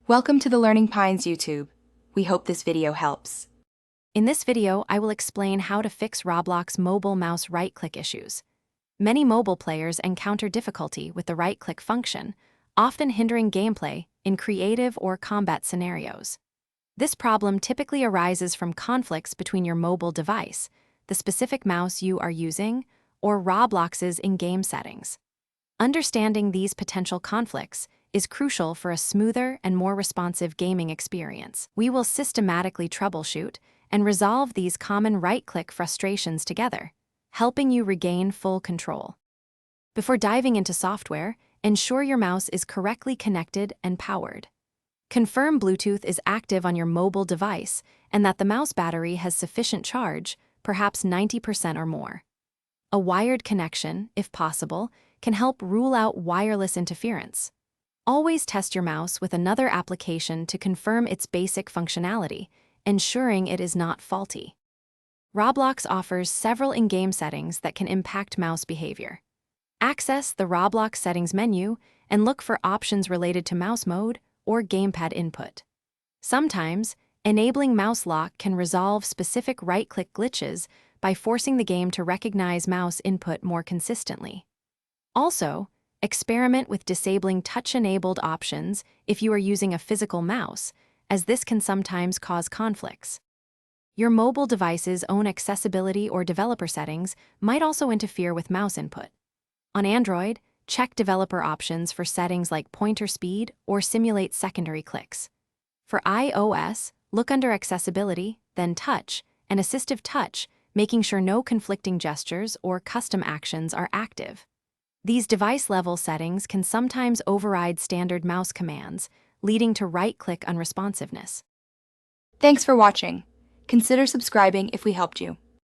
Welcome to the Learning Pines YouTube. We hope this video helps. In this video, I will explain how to fix Roblox mobile mouse right-click issues. Many mobile players encounter difficulty with the right-click function, often hindering gameplay in creative or combat scenarios. This problem typically arises from conflicts between your mobile device, the specific mouse you are using, or Roblox's in-game settings. Understanding these potential conflicts is crucial for a smoother and more responsive gaming experience. We will systematically troubleshoot and resolve these common right-click frustrations together, helping you regain full control. Before diving into software, ensure your mouse is correctly connected and powered. Confirm Bluetooth is active on your mobile device and that the mouse battery has sufficient charge, perhaps 90% or more. A wired connection, if possible, can help rule out wireless interference. Always test your mouse with another application to confirm its basic functionality, ensuring it is not faulty. Roblox offers several in-game settings that can impact mouse behavior. Access the Roblox settings menu and look for options related to mouse mode or gamepad input. Sometimes, enabling mouse lock can resolve specific right-click glitches by forcing the game to recognize mouse input more consistently. Also, experiment with disabling touch-enabled options if you are using a physical mouse, as this can sometimes cause conflicts. Your mobile device's own accessibility or developer settings might also interfere with mouse input. On Android, check developer options for settings like pointer speed or simulate secondary clicks. For iOS, look under Accessibility, then Touch, and Assistive Touch, making sure no conflicting gestures or custom actions are active. These device-level settings can sometimes override standard mouse commands, leading to right-click unresponsiveness. Thanks for watching. Consider subscribing if we helped you.